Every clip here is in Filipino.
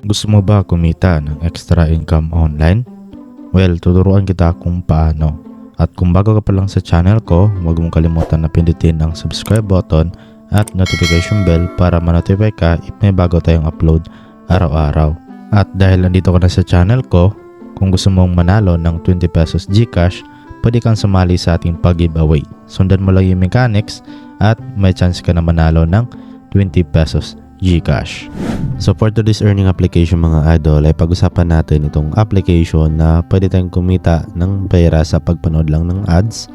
Gusto mo ba kumita ng extra income online? Well, tuturuan kita kung paano. At kung bago ka pa lang sa channel ko, huwag mong kalimutan na pindutin ang subscribe button at notification bell para ma-notify ka if may bago tayong upload araw-araw. At dahil nandito ka na sa channel ko, kung gusto mong manalo ng 20 pesos GCash, pwede kang sumali sa ating pag-giveaway. Sundan mo lang yung mechanics at may chance ka na manalo ng 20 pesos GCash. So for today's earning application mga idol ay pag-usapan natin itong application na pwede tayong kumita ng pera sa pagpanood lang ng ads.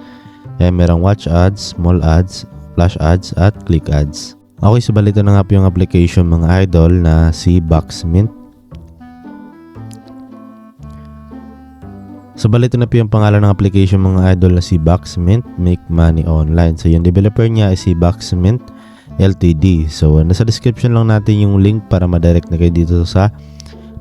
Merong watch ads, small ads, flash ads at click ads. Okay, so balito na nga po yung application mga idol na si Boxmint. So balito na po yung pangalan ng application mga idol na si Boxmint Make Money Online. So yung developer niya ay si Boxmint Ltd. So nasa description lang natin yung link para ma-direct na kayo dito sa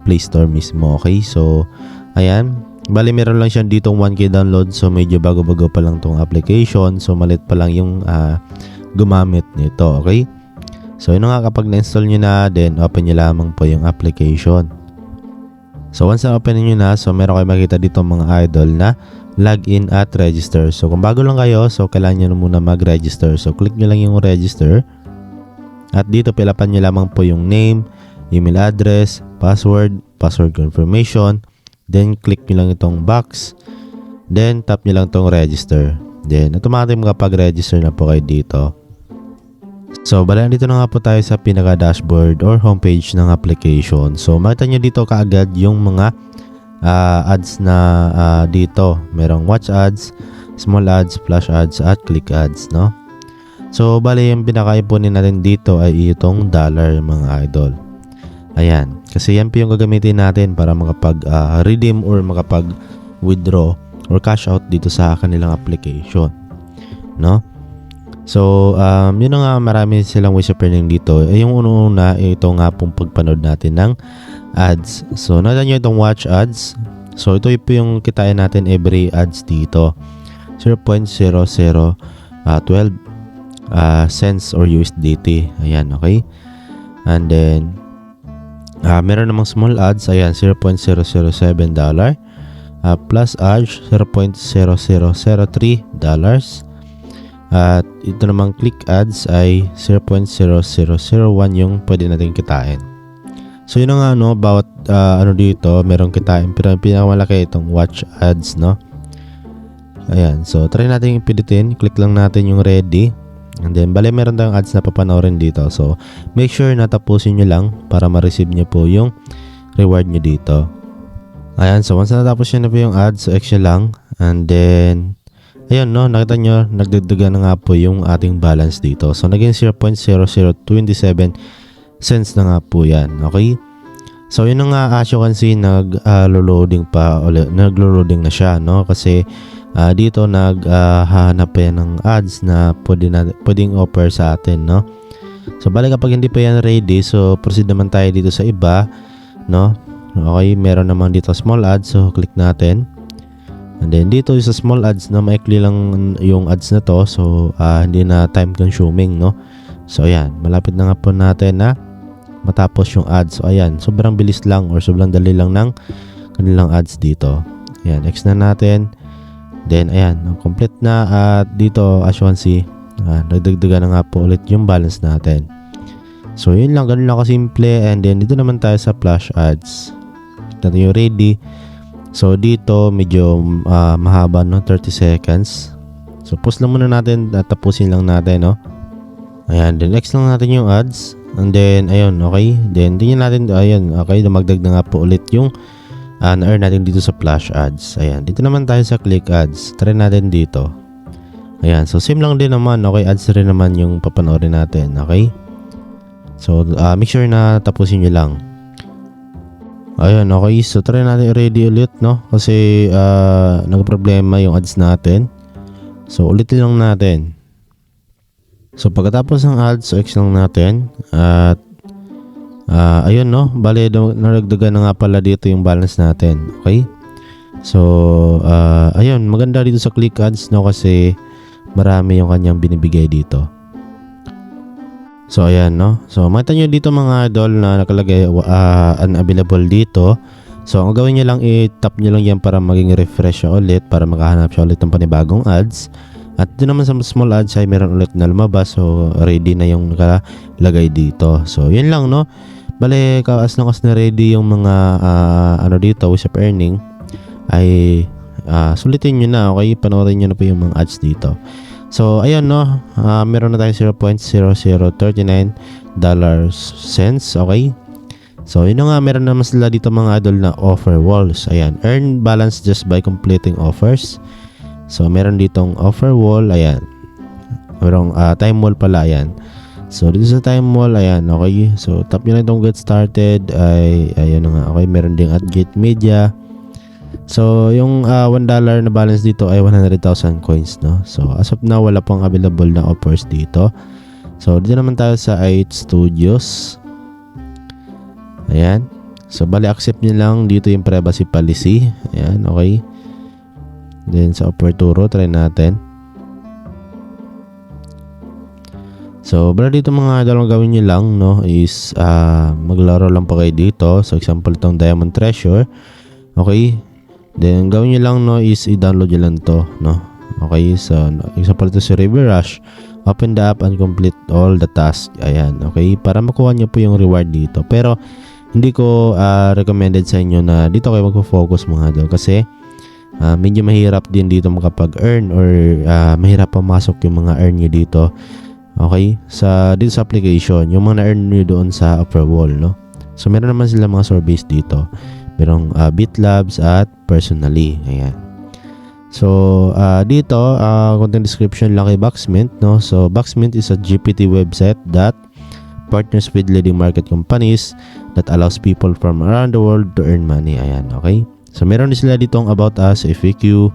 Play Store mismo. Okay, so ayan, bali meron lang siya dito 1k download. So medyo bago-bago pa lang tong application. So malit pa lang yung gumamit nito. Okay, so yun nga, kapag na-install nyo na, then open nyo lamang po yung application. So once na open nyo na, so meron kayo makita dito mga idol na login at register. So kung bago lang kayo, so kailangan nyo muna mag-register. So click nyo lang yung register. At dito pilapan nyo lamang po yung name, email address, password confirmation. Then click nyo lang itong box. Then tap nyo lang itong register. Then automatic makapag-register na po kayo dito. So bali dito na nga po tayo sa pinaka dashboard or homepage ng application. So makita nyo dito kaagad yung mga ads na dito. Merong watch ads, small ads, flash ads at click ads, no? So bali yung pinaka-ipunin natin dito ay itong dollar mga idol. Ayan, kasi yan po yung gagamitin natin para makapag-redeem or makapag-withdraw or cash out dito sa kanilang application, no? So yun na nga, marami silang ways of earning dito. Yung una ito nga pong pagpanood natin ng ads. So nakita nyo itong watch ads. So ito po yung kitain natin every ads dito, 0.0012 cents or USDT. Ayan, okay. And then meron namang small ads, ayan, $0.007 plus ads $0.0003. At ito namang click ads ay 0.0001 yung pwede natin kitain. So yun nga, no, bawat dito merong kitain, pero ang pinakamalaki itong watch ads, no. Ayan, so try natin pilitin, click lang natin yung ready. And then bali meron tayong ads na papanoorin dito. So make sure na tapusin nyo lang para ma-receive nyo po yung reward nyo dito. Ayan, so once natapos nyo na po yung ads, so extra lang. And then ayun, no, nakita nyo, nagdagdagan na nga po yung ating balance dito. So naging 0.0027 cents na nga po yan. Okay, so yun na nga, as you can see, nag-loading na siya, no, kasi dito naghahanap yan ng ads na pwedeng offer sa atin, no. So bali kapag hindi pa yan ready, so proceed naman tayo dito sa iba, no. Okay, meron naman dito small ads, so click natin. And then dito sa small ads na maikli lang yung ads na to, so hindi na time consuming, no. So ayan, malapit na nga po natin na matapos yung ads. So ayan, sobrang bilis lang or sobrang dali lang ng kanilang ads dito. Ayan, next na natin. Then ayan, complete na. At dito as you can see, nagdagdagan na nga po ulit yung balance natin. So yun lang, ganun lang kasimple. And then dito naman tayo sa flash ads. Natin yung ready. So dito medyo mahaba, no, 30 seconds. So pause lang muna natin at tapusin lang natin, no. Ayan, then next lang natin yung ads. And then ayun, okay. Then tingnan natin, ayun, okay, dumagdag na nga po ulit yung na-earn natin dito sa flash ads. Ayan, dito naman tayo sa click ads. Try natin dito. Ayan, so same lang din naman. Okay, ads rin naman yung papanoorin natin. Okay, so make sure na tapusin nyo lang. Ayan, okay, so try natin ready ulit, no, kasi nagproblema yung ads natin. So ulitin lang natin. So pagkatapos ng ads, so X lang natin. At ayun, no, bali naragdagan na nga pala dito yung balance natin. Okay, so ayun, maganda dito sa click ads, no, kasi marami yung kanyang binibigay dito. So ayan no. So makita nyo dito mga idol na nakalagay unavailable dito. So ang gawin nyo lang, i-tap nyo lang yan para maging refresh siya ulit, para makahanap siya ulit ng panibagong ads. At doon naman sa small ads ay meron ulit na lumabas. So ready na yung nakalagay dito. So yun lang no. Bale, as long as na ready yung mga ano dito, Wish of Earning, ay sulitin nyo na, okay? Panoorin nyo na po yung mga ads dito. So, ayan no, meron na tayong 0.0039 cents, okay? So, yun nga, meron naman sila dito mga idol na offer walls. Ayan, earn balance just by completing offers. So, meron ditong offer wall, ayan. Merong time wall pala, ayan. So, dito sa time wall, ayan, okay? So, tap nyo lang itong get started, ayun nga, okay? Meron ding at Gate Media. So, yung $1 na balance dito ay 100,000 coins, no? So, as of now, wala pang available na offers dito. So, dito naman tayo sa i8 Studios. Ayan. So, bali, accept nyo lang dito yung privacy policy. Ayan, okay. Then, sa offer turo, try natin. So, bali dito mga dalawang gawin nyo lang, no, is maglaro lang pa kayo dito. So, example, itong Diamond Treasure. Okay. Then, gawin nyo lang, no, is i-download nyo lang to, no. Okay, so, example ito si River Rush. Open the app and complete all the tasks. Ayan, okay, para makuha nyo po yung reward dito. Pero, hindi ko recommended sa inyo na dito kayo magpo-focus mga idol. Kasi, medyo mahirap din dito makapag-earn or mahirap pamasok yung mga earn nyo dito. Okay, dito sa application, yung mga na-earn nyo doon sa upper wall, no. So, meron naman sila mga surveys dito. Merong BitLabs at Personally. Ayan. So, dito, content description lang kay Backsmint, no? So, Backsmint is a GPT website that partners with leading market companies that allows people from around the world to earn money. Ayan, okay? So, meron din sila ditong About Us, FAQ,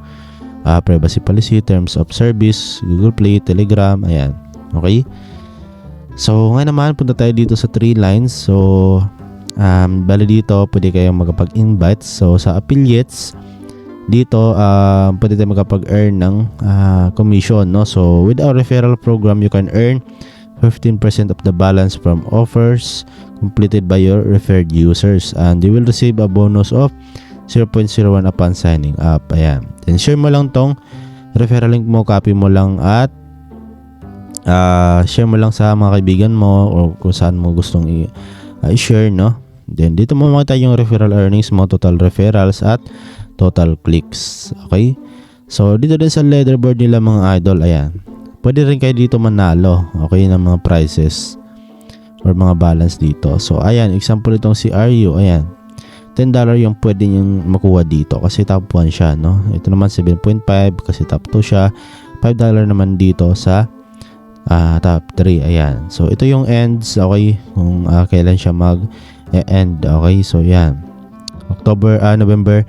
Privacy Policy, Terms of Service, Google Play, Telegram. Ayan, okay? So, ngayon naman, punta tayo dito sa 3 lines. So, bali dito pwede kayong magkapag-invite. So sa affiliates dito pwede tayo magkapag-earn ng commission, no. So with our referral program, you can earn 15% of the balance from offers completed by your referred users, and you will receive a bonus of 0.01 upon signing up. Ayan, then share mo lang tong referral link mo, copy mo lang at share mo lang sa mga kaibigan mo o kung saan mo gustong i-share, no. Then dito mo makita yung referral earnings mo, total referrals at total clicks. Okay? So dito din sa leaderboard nila mga idol, ayan. Pwede rin kayo dito manalo, okay, ng mga prizes or mga balance dito. So ayan, example itong si RU, ayan. $10 yung pwede niyong makuha dito kasi top 1 siya, no. Ito naman 7.5 kasi top 2 siya. $5 naman dito sa top 3. Ayan. So ito yung ends, okay, kung kailan siya mag-end. Okay, so yan, November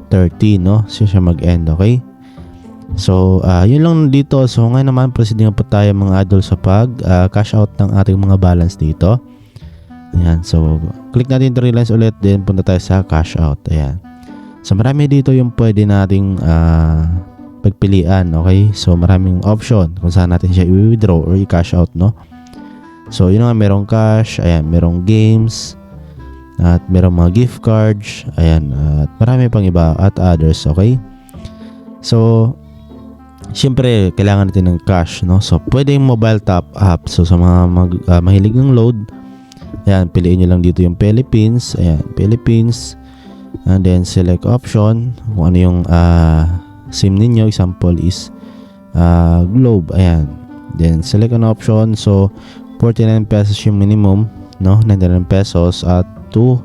30, no, siya mag-end. Okay, so yun lang dito. So ngayon naman proceed nga po tayo mga idol sa pag cash out ng ating mga balance dito. Ayan, so click natin 3 lines ulit, then punta tayo sa cash out. Ayan, so marami dito yung pwede nating pagpilian. Okay, so maraming option kung saan natin siya i-withdraw or i-cash out, no. So yun nga, merong cash, ayan, merong games, at merong mga gift cards, ayan, at marami pang iba at others. Okay, so syempre kailangan natin ng cash, no. So pwede yung mobile top up. So sa mga mahilig ng load, ayan, piliin nyo lang dito yung Philippines. Ayan, Philippines, and then select option kung ano yung SIM ninyo. Example is Globe. Ayan, then select an option. So 49 pesos yung minimum, no, 99 pesos at to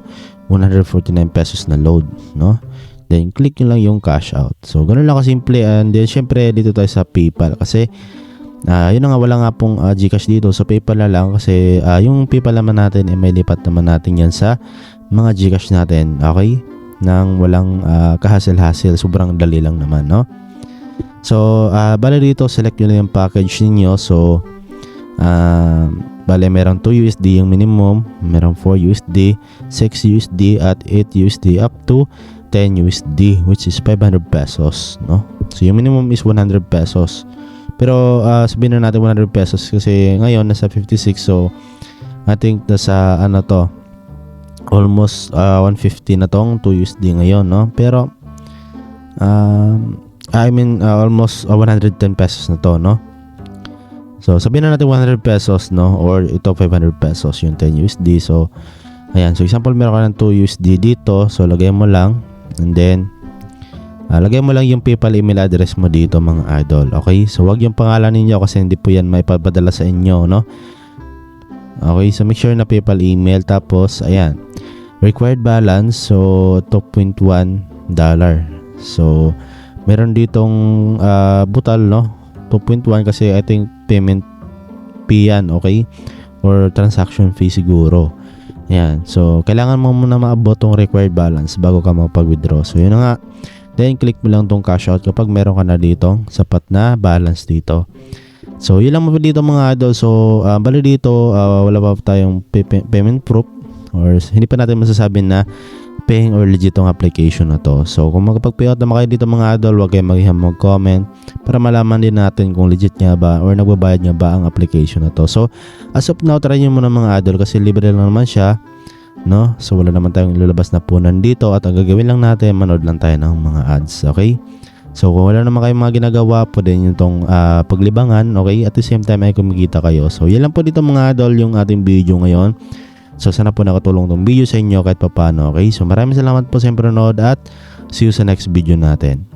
149 pesos na load, no. Then click nyo lang yung cash out. So ganun lang kasimple. And then syempre dito tayo sa PayPal kasi yun na nga, wala nga pong GCash dito. So PayPal na lang kasi yung PayPal naman natin may lipat naman natin yan sa mga GCash natin. Okay, nang walang kahasel-hasel, sobrang dali lang naman, no. So bale dito select nyo lang yung package ninyo. So bale merong 2 USD yung minimum, merong 4 USD, 6 USD at 8 USD up to 10 USD, which is 500 pesos, no. So yung minimum is 100 pesos Pero sabihin na natin 100 pesos kasi ngayon nasa 56, so I think nasa ano to, almost 150 na tong 2 USD ngayon, no? Pero almost 110 pesos na to, no? So sabihin na natin 100 pesos, no, or ito 500 pesos yung 10 USD. So ayan, so example meron ka ng 2 USD dito, so lagay mo lang, and then lagay mo lang yung PayPal email address mo dito mga idol. Okay, so wag yung pangalan ninyo kasi hindi po yan may papadala sa inyo, no? Okay, so make sure na PayPal email. Tapos ayan, required balance, so $2.1. So meron ditong butal, no, 2.1 kasi I think payment fee yan, okay, or transaction fee siguro. Ayan, so kailangan mo muna maabot tong required balance bago ka magpag-withdraw. So yun na nga, then click mo lang tong cash out kapag meron ka na dito sapat na balance dito. So yun lang mo dito mga idol. So bali dito wala pa tayong payment proof, or hindi pa natin masasabi na paying or legit tong application na to. So kung magpag-payout naman kayo dito mga idol, huwag kayong mag-comment para malaman din natin kung legit nga ba or nagbabayad nga ba ang application na to. So as of now, try nyo muna mga idol kasi libre lang naman siya, no? So wala naman tayong ilalabas na punan dito, at ang gagawin lang natin, manood lang tayo ng mga ads, okay? So kung wala naman kayong mga ginagawa, pwede nyo itong paglibangan, okay? At the same time ay kumikita kayo. So yan lang po dito mga idol yung ating video ngayon. So sana po nakatulong tong video sa inyo kahit papano, okay? So maraming salamat po sa panonood at see you sa next video natin.